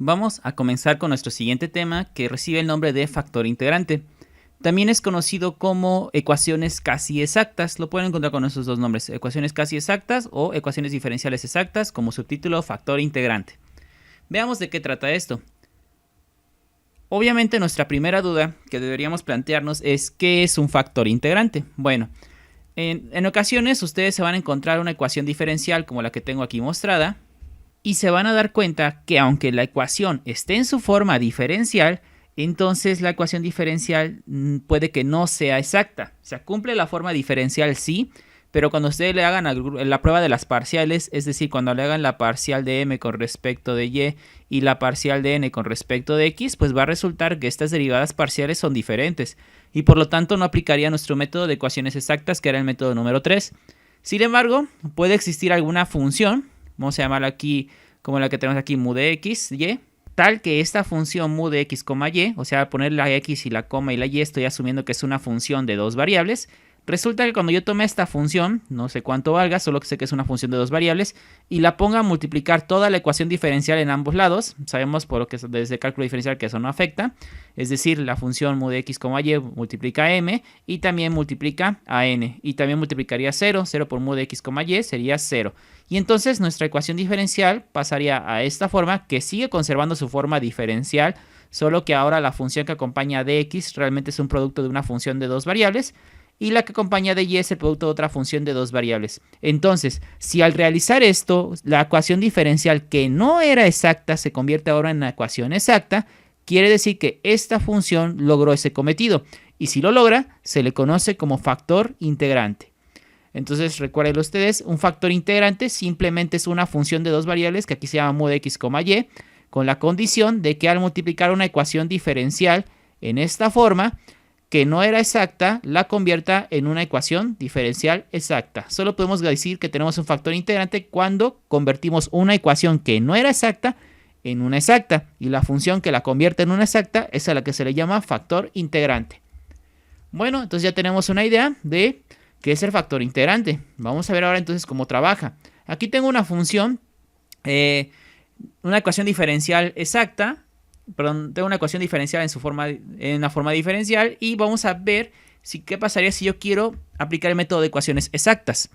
Vamos a comenzar con nuestro siguiente tema que recibe el nombre de factor integrante. También es conocido como ecuaciones casi exactas. Lo pueden encontrar con esos dos nombres, ecuaciones casi exactas o ecuaciones diferenciales exactas, como subtítulo factor integrante. Veamos de qué trata esto. Obviamente nuestra primera duda que deberíamos plantearnos es ¿qué es un factor integrante? Bueno, en ocasiones ustedes se van a encontrar una ecuación diferencial como la que tengo aquí mostrada y se van a dar cuenta que aunque la ecuación esté en su forma diferencial, entonces la ecuación diferencial puede que no sea exacta. O sea, cumple la forma diferencial sí, pero cuando ustedes le hagan la prueba de las parciales, es decir, cuando le hagan la parcial de m con respecto de y y la parcial de n con respecto de x, pues va a resultar que estas derivadas parciales son diferentes y por lo tanto no aplicaría nuestro método de ecuaciones exactas, que era el método número 3. Sin embargo, puede existir alguna función, vamos a llamarla aquí como la que tenemos aquí, mu de x, y, tal que esta función mu de x, y, o sea, poner la x y la coma y la y, estoy asumiendo que es una función de dos variables. Resulta que cuando yo tome esta función, no sé cuánto valga, solo que sé que es una función de dos variables, y la ponga a multiplicar toda la ecuación diferencial en ambos lados, sabemos por lo que desde cálculo diferencial que eso no afecta, es decir, la función mu de x, y multiplica a m y también multiplica a n, y también multiplicaría 0, 0 por mu de x, y sería 0. Y entonces nuestra ecuación diferencial pasaría a esta forma, que sigue conservando su forma diferencial, solo que ahora la función que acompaña de x realmente es un producto de una función de dos variables, y la que acompaña de y es el producto de otra función de dos variables. Entonces, si al realizar esto, la ecuación diferencial que no era exacta se convierte ahora en una ecuación exacta, quiere decir que esta función logró ese cometido. Y si lo logra, se le conoce como factor integrante. Entonces, recuerden ustedes, un factor integrante simplemente es una función de dos variables, que aquí se llama mu de x, y, con la condición de que al multiplicar una ecuación diferencial en esta forma, que no era exacta, la convierta en una ecuación diferencial exacta. Solo podemos decir que tenemos un factor integrante cuando convertimos una ecuación que no era exacta en una exacta. Y la función que la convierte en una exacta es a la que se le llama factor integrante. Bueno, entonces ya tenemos una idea de qué es el factor integrante. Vamos a ver ahora entonces cómo trabaja. Aquí tengo una función, una ecuación diferencial exacta. Perdón, tengo una ecuación diferencial en la forma diferencial y vamos a ver qué pasaría si yo quiero aplicar el método de ecuaciones exactas.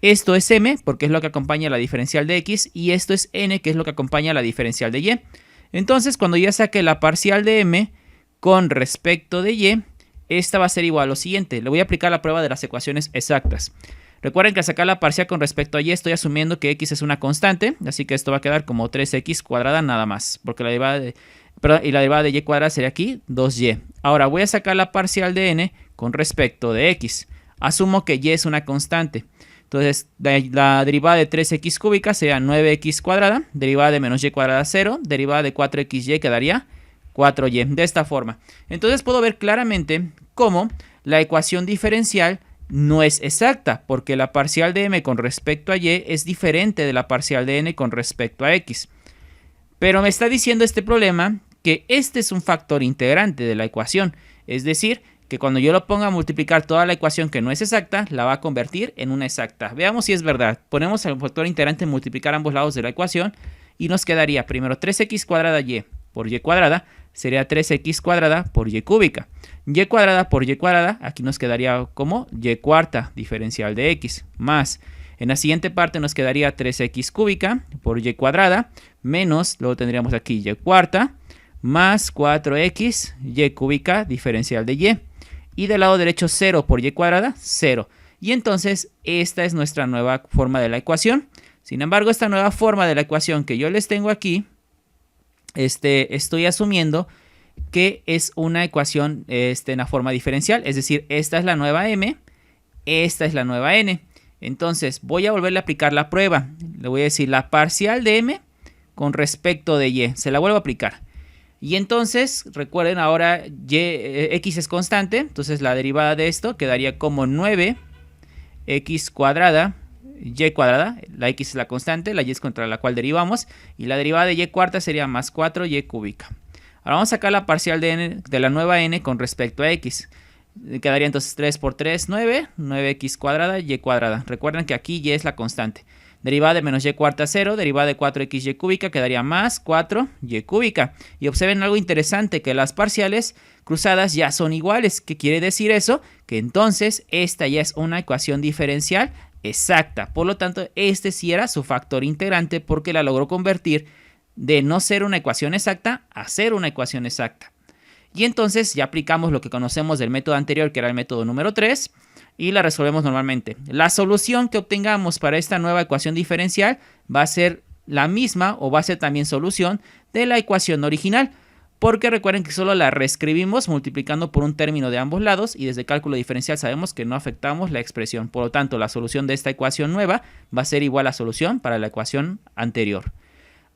Esto es m, porque es lo que acompaña la diferencial de x, y esto es n, que es lo que acompaña la diferencial de y. Entonces, cuando ya saque la parcial de m con respecto de y, esta va a ser igual a lo siguiente. Le voy a aplicar la prueba de las ecuaciones exactas. Recuerden que al sacar la parcial con respecto a y estoy asumiendo que x es una constante, así que esto va a quedar como 3x cuadrada nada más, porque la derivada de y cuadrada sería aquí 2y. Ahora voy a sacar la parcial de n con respecto de x. Asumo que y es una constante. Entonces la derivada de 3x cúbica sería 9x cuadrada, derivada de menos y cuadrada 0, derivada de 4xy quedaría 4y, de esta forma. Entonces puedo ver claramente cómo la ecuación diferencial no es exacta, porque la parcial de m con respecto a y es diferente de la parcial de n con respecto a x. Pero me está diciendo este problema que este es un factor integrante de la ecuación, es decir, que cuando yo lo ponga a multiplicar toda la ecuación que no es exacta, la va a convertir en una exacta. Veamos si es verdad. Ponemos al factor integrante en multiplicar ambos lados de la ecuación y nos quedaría primero 3x cuadrada y por y cuadrada, sería 3x cuadrada por y cúbica. Y cuadrada por y cuadrada, aquí nos quedaría como y cuarta diferencial de x, más. En la siguiente parte nos quedaría 3x cúbica por y cuadrada, menos, luego tendríamos aquí y cuarta, más 4x y cúbica diferencial de y. Y del lado derecho 0 por y cuadrada, 0. Y entonces esta es nuestra nueva forma de la ecuación. Sin embargo, esta nueva forma de la ecuación que yo les tengo aquí, estoy asumiendo que es una ecuación en la forma diferencial. Es decir, esta es la nueva m, esta es la nueva n. Entonces voy a volverle a aplicar la prueba. Le voy a decir la parcial de m con respecto de y. Se la vuelvo a aplicar. Y entonces, recuerden, ahora x es constante. Entonces la derivada de esto quedaría como 9x cuadrada y cuadrada. La x es la constante, la y es contra la cual derivamos. Y la derivada de y cuarta sería más 4y cúbica. Ahora vamos a sacar la parcial de la nueva n con respecto a x. Quedaría entonces 3 por 3, 9, 9x cuadrada y cuadrada. Recuerden que aquí y es la constante. Derivada de menos y cuarta 0, derivada de 4xy cúbica quedaría más 4y cúbica. Y observen algo interesante, que las parciales cruzadas ya son iguales. ¿Qué quiere decir eso? Que entonces esta ya es una ecuación diferencial exacta. Por lo tanto, este sí era su factor integrante porque la logró convertir de no ser una ecuación exacta a ser una ecuación exacta. Y entonces ya aplicamos lo que conocemos del método anterior, que era el método número 3, y la resolvemos normalmente. La solución que obtengamos para esta nueva ecuación diferencial va a ser la misma o va a ser también solución de la ecuación original, porque recuerden que solo la reescribimos multiplicando por un término de ambos lados y desde cálculo diferencial sabemos que no afectamos la expresión. Por lo tanto, la solución de esta ecuación nueva va a ser igual a la solución para la ecuación anterior.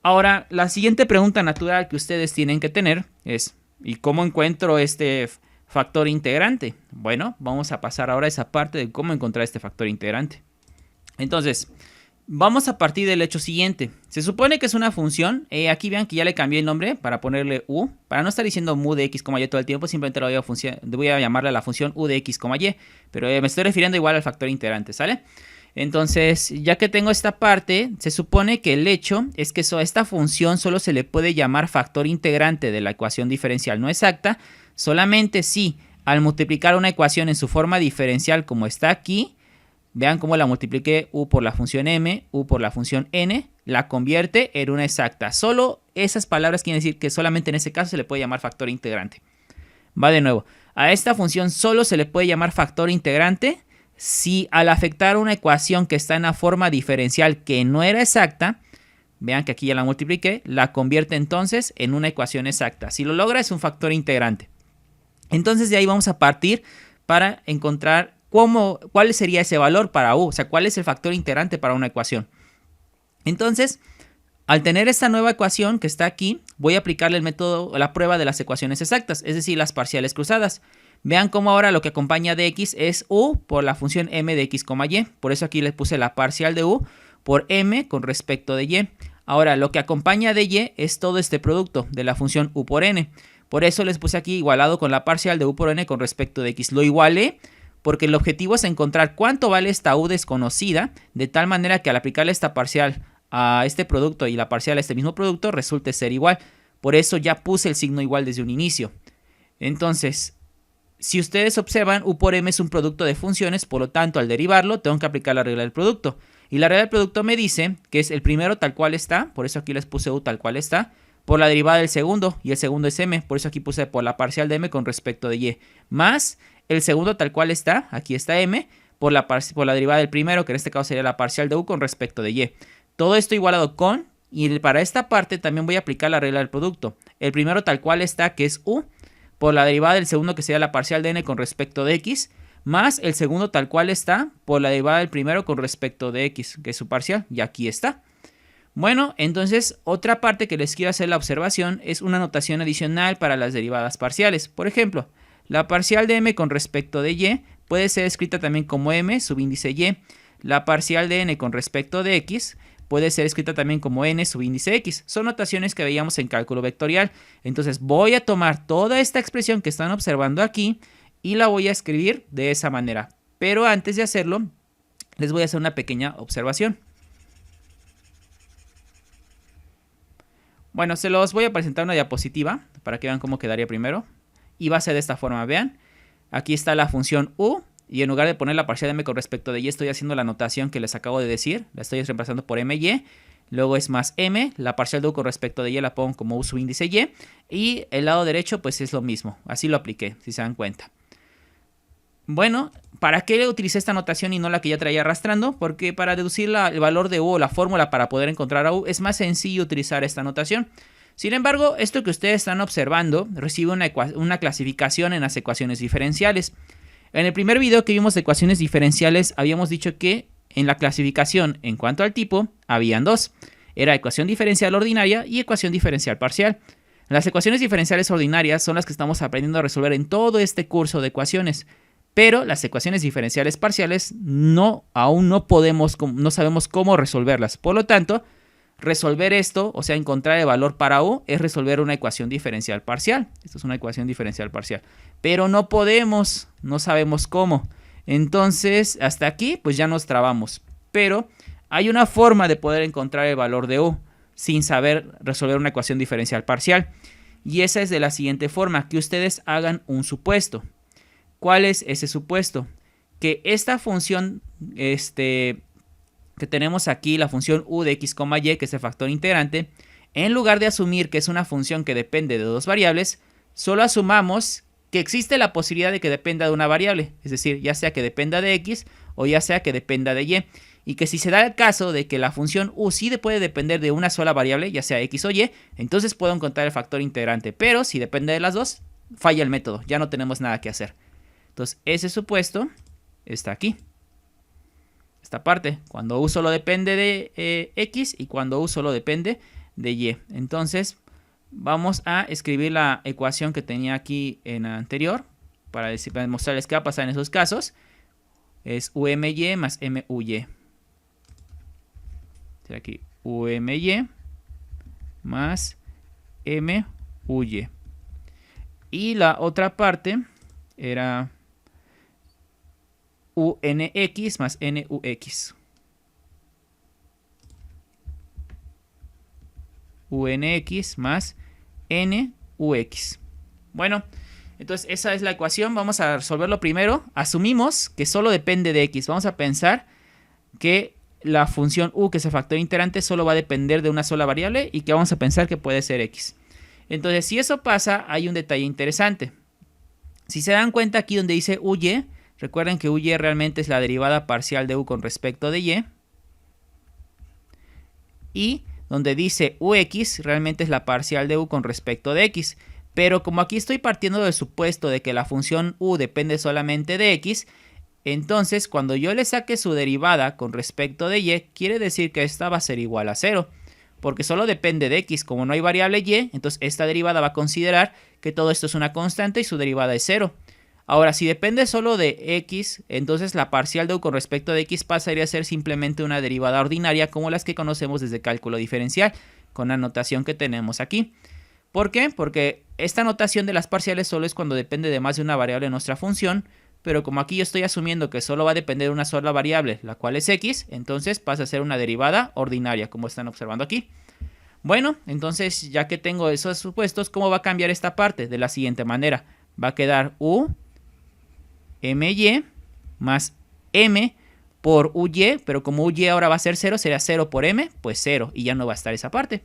Ahora, la siguiente pregunta natural que ustedes tienen que tener es: ¿y cómo encuentro este factor integrante? Bueno, vamos a pasar ahora a esa parte de cómo encontrar este factor integrante. Entonces, vamos a partir del hecho siguiente. Se supone que es una función. Aquí vean que ya le cambié el nombre para ponerle u. Para no estar diciendo mu de x, y todo el tiempo, simplemente voy a llamarle a la función u de x, y. Pero me estoy refiriendo igual al factor integrante, ¿sale? Entonces, ya que tengo esta parte, se supone que el hecho es que esta función solo se le puede llamar factor integrante de la ecuación diferencial no exacta, solamente si al multiplicar una ecuación en su forma diferencial como está aquí, vean cómo la multipliqué u por la función m, u por la función n, la convierte en una exacta. Solo esas palabras quieren decir que solamente en ese caso se le puede llamar factor integrante. Va de nuevo, a esta función solo se le puede llamar factor integrante si al afectar una ecuación que está en la forma diferencial que no era exacta, vean que aquí ya la multipliqué, la convierte entonces en una ecuación exacta. Si lo logra es un factor integrante. Entonces de ahí vamos a partir para encontrar cuál sería ese valor para u, o sea, cuál es el factor integrante para una ecuación. Entonces, al tener esta nueva ecuación que está aquí, voy a aplicarle el método, la prueba de las ecuaciones exactas, es decir, las parciales cruzadas. Vean cómo ahora lo que acompaña de x es u por la función m de x, y. Por eso aquí le puse la parcial de u por m con respecto de y. Ahora, lo que acompaña de y es todo este producto de la función u por n. Por eso les puse aquí igualado con la parcial de u por n con respecto de x. Lo igualé porque el objetivo es encontrar cuánto vale esta u desconocida, de tal manera que al aplicarle esta parcial a este producto y la parcial a este mismo producto resulte ser igual. Por eso ya puse el signo igual desde un inicio. Entonces, si ustedes observan, u por m es un producto de funciones, por lo tanto, al derivarlo, tengo que aplicar la regla del producto. Y la regla del producto me dice que es el primero tal cual está, por eso aquí les puse u tal cual está, por la derivada del segundo, y el segundo es m, por eso aquí puse por la parcial de m con respecto de y, más el segundo tal cual está, aquí está m, por la derivada del primero, que en este caso sería la parcial de u con respecto de y. Todo esto igualado con, y para esta parte también voy a aplicar la regla del producto. El primero tal cual está, que es u, por la derivada del segundo, que sería la parcial de n con respecto de x, más el segundo tal cual está, por la derivada del primero con respecto de x, que es su parcial, y aquí está. Bueno, entonces otra parte que les quiero hacer la observación es una notación adicional para las derivadas parciales. Por ejemplo, la parcial de m con respecto de y puede ser escrita también como m subíndice y. La parcial de n con respecto de x puede ser escrita también como n subíndice x. Son notaciones que veíamos en cálculo vectorial. Entonces voy a tomar toda esta expresión que están observando aquí y la voy a escribir de esa manera. Pero antes de hacerlo, les voy a hacer una pequeña observación. Bueno, se los voy a presentar una diapositiva para que vean cómo quedaría primero. Y va a ser de esta forma, vean. Aquí está la función u. Y en lugar de poner la parcial de m con respecto de y, estoy haciendo la notación que les acabo de decir. La estoy reemplazando por my. Luego es más m. La parcial de u con respecto de y la pongo como u subíndice y. Y el lado derecho pues es lo mismo. Así lo apliqué, si se dan cuenta. Bueno, ¿para qué utilicé esta notación y no la que ya traía arrastrando? Porque para deducir el valor de u o la fórmula para poder encontrar a u es más sencillo utilizar esta notación. Sin embargo, esto que ustedes están observando recibe una clasificación en las ecuaciones diferenciales. En el primer video que vimos de ecuaciones diferenciales habíamos dicho que en la clasificación en cuanto al tipo habían dos. Era ecuación diferencial ordinaria y ecuación diferencial parcial. Las ecuaciones diferenciales ordinarias son las que estamos aprendiendo a resolver en todo este curso de ecuaciones. Pero las ecuaciones diferenciales parciales aún no sabemos cómo resolverlas. Por lo tanto, resolver esto, o sea, encontrar el valor para u, es resolver una ecuación diferencial parcial. Esto es una ecuación diferencial parcial. Pero no podemos, no sabemos cómo. Entonces, hasta aquí, pues ya nos trabamos. Pero Hay una forma de poder encontrar el valor de u sin saber resolver una ecuación diferencial parcial. Y esa es de la siguiente forma, que ustedes hagan un supuesto. ¿Cuál es ese supuesto? Que esta función que tenemos aquí, la función u de x, y, que es el factor integrante, en lugar de asumir que es una función que depende de dos variables, solo asumamos que existe la posibilidad de que dependa de una variable, es decir, ya sea que dependa de x o ya sea que dependa de y, y que si se da el caso de que la función u sí puede depender de una sola variable, ya sea x o y, entonces puedo encontrar el factor integrante, pero si depende de las dos, falla el método, ya no tenemos nada que hacer. Entonces ese supuesto está aquí. Esta parte, cuando u solo depende de x y cuando u solo depende de y. Entonces vamos a escribir la ecuación que tenía aquí en la anterior para mostrarles qué va a pasar en esos casos. Es UMY más MUY. Aquí UMY más MUY. Y la otra parte era UNX más NUX. UNX más NUX. Bueno, entonces esa es la ecuación. Vamos a resolverlo primero. Asumimos que solo depende de x. Vamos a pensar que la función u, que es el factor integrante, solo va a depender de una sola variable y que vamos a pensar que puede ser x. Entonces, si eso pasa, hay un detalle interesante. Si se dan cuenta aquí donde dice uy, recuerden que uy realmente es la derivada parcial de u con respecto de y. Y donde dice ux realmente es la parcial de u con respecto de x. Pero como aquí estoy partiendo del supuesto de que la función u depende solamente de x, entonces cuando yo le saque su derivada con respecto de y, quiere decir que esta va a ser igual a 0. Porque solo depende de x, como no hay variable y, entonces esta derivada va a considerar que todo esto es una constante y su derivada es 0. Ahora, si depende solo de x, entonces la parcial de u con respecto de x pasaría a ser simplemente una derivada ordinaria como las que conocemos desde cálculo diferencial, con la notación que tenemos aquí. ¿Por qué? Porque esta notación de las parciales solo es cuando depende de más de una variable en nuestra función, pero como aquí yo estoy asumiendo que solo va a depender de una sola variable, la cual es x, entonces pasa a ser una derivada ordinaria, como están observando aquí. Bueno, entonces ya que tengo esos supuestos, ¿cómo va a cambiar esta parte? De la siguiente manera. Va a quedar u my más m por uy, pero como uy ahora va a ser 0, será 0 por m, pues 0, y ya no va a estar esa parte.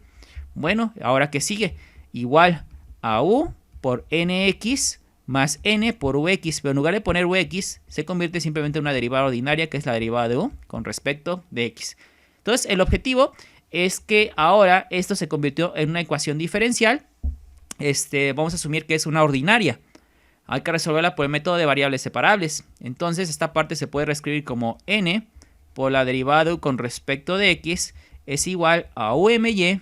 Bueno, ahora ¿qué sigue? Igual a u por nx más n por ux, pero en lugar de poner ux, se convierte simplemente en una derivada ordinaria, que es la derivada de u con respecto de x. Entonces, el objetivo es que ahora esto se convirtió en una ecuación diferencial. Vamos a asumir que es una ordinaria. Hay que resolverla por el método de variables separables. Entonces, esta parte se puede reescribir como n por la derivada de u con respecto de x es igual a umy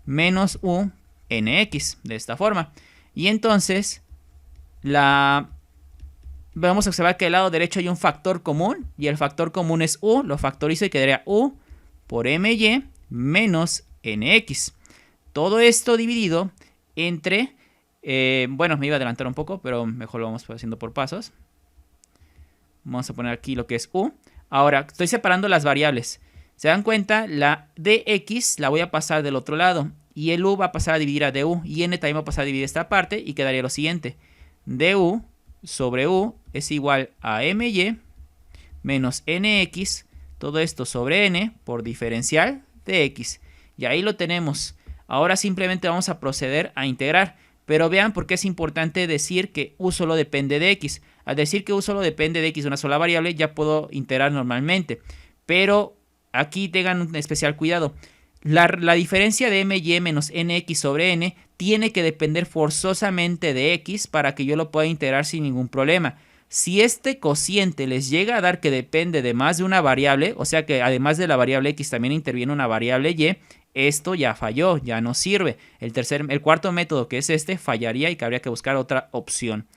menos u nx, de esta forma. Y entonces vamos a observar que del lado derecho hay un factor común y el factor común es u, lo factorizo y quedaría u por my menos nx. Todo esto dividido entre, bueno, me iba a adelantar un poco, pero mejor lo vamos haciendo por pasos. Vamos a poner aquí lo que es u. Ahora, estoy separando las variables. ¿Se dan cuenta? La dx la voy a pasar del otro lado y el u va a pasar a dividir a du y n también va a pasar a dividir esta parte y quedaría lo siguiente. Du sobre u es igual a my menos nx, todo esto sobre n por diferencial de x. Y ahí lo tenemos. Ahora simplemente vamos a proceder a integrar. Pero vean por qué es importante decir que u solo depende de x. Al decir que u solo depende de x de una sola variable, ya puedo integrar normalmente. Pero aquí tengan un especial cuidado. La diferencia de my menos nx sobre n tiene que depender forzosamente de x para que yo lo pueda integrar sin ningún problema. Si este cociente les llega a dar que depende de más de una variable, o sea que además de la variable x también interviene una variable y, esto ya falló, ya no sirve. El cuarto método, que es fallaría y que habría que buscar otra opción.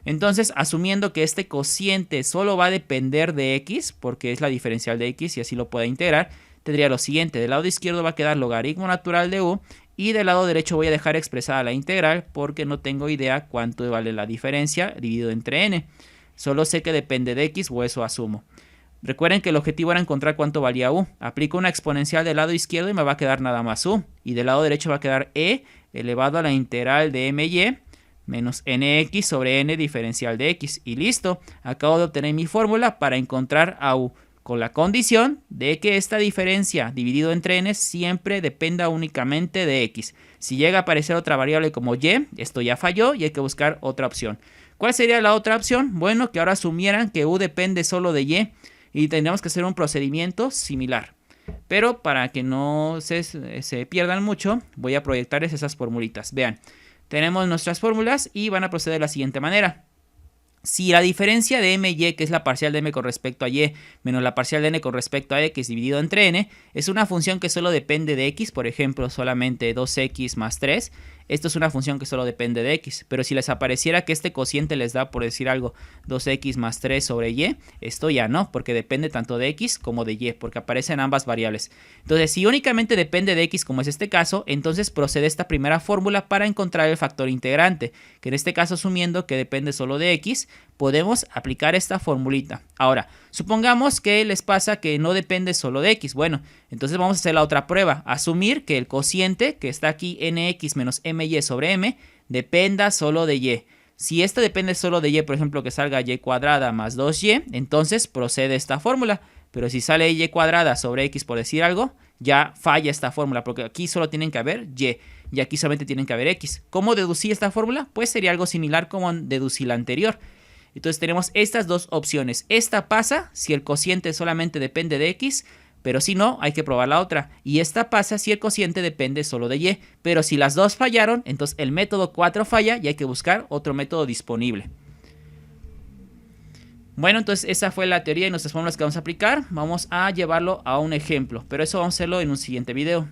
Entonces, asumiendo que este cociente solo va a depender de x, porque es la diferencial de x y así lo puedo integrar, tendría lo siguiente. Del lado izquierdo va a quedar logaritmo natural de u y del lado derecho voy a dejar expresada la integral porque no tengo idea cuánto vale la diferencia dividido entre n. Solo sé que depende de x o eso asumo. Recuerden que el objetivo era encontrar cuánto valía u. Aplico una exponencial del lado izquierdo y me va a quedar nada más u. Y del lado derecho va a quedar e elevado a la integral de my menos nx sobre n diferencial de x. Y listo, acabo de obtener mi fórmula para encontrar a u, con la condición de que esta diferencia dividido entre n siempre dependa únicamente de x. Si llega a aparecer otra variable como y, esto ya falló y hay que buscar otra opción. ¿Cuál sería la otra opción? Bueno, que ahora asumieran que u depende solo de y tendríamos que hacer un procedimiento similar. Pero para que no se pierdan mucho, voy a proyectarles esas formulitas. Vean, tenemos nuestras fórmulas y van a proceder de la siguiente manera. Si la diferencia de my, que es la parcial de m con respecto a y, menos la parcial de n con respecto a x dividido entre n, es una función que solo depende de x, por ejemplo, solamente 2x más 3, esto es una función que solo depende de x. Pero si les apareciera que este cociente les da, por decir algo, 2x más 3 sobre y, esto ya no, porque depende tanto de x como de y, porque aparecen ambas variables. Entonces, si únicamente depende de x, como es este caso, entonces procede esta primera fórmula para encontrar el factor integrante, que en este caso, asumiendo que depende solo de x, podemos aplicar esta formulita. Ahora, supongamos que les pasa que no depende solo de x. Bueno, entonces vamos a hacer la otra prueba. Asumir que el cociente que está aquí, nx menos my sobre m, dependa solo de y. Si esto depende solo de y, por ejemplo, que salga y cuadrada más 2y, entonces procede esta fórmula. Pero si sale y cuadrada sobre x, por decir algo, ya falla esta fórmula, porque aquí solo tienen que haber y aquí solamente tienen que haber x. ¿Cómo deducí esta fórmula? Pues sería algo similar como deducí la anterior. Entonces tenemos estas dos opciones. Esta pasa si el cociente solamente depende de x, pero si no, hay que probar la otra. Y esta pasa si el cociente depende solo de y. Pero si las dos fallaron, entonces el método 4 falla y hay que buscar otro método disponible. Bueno, entonces esa fue la teoría y nuestras fórmulas que vamos a aplicar. Vamos a llevarlo a un ejemplo, pero eso vamos a hacerlo en un siguiente video.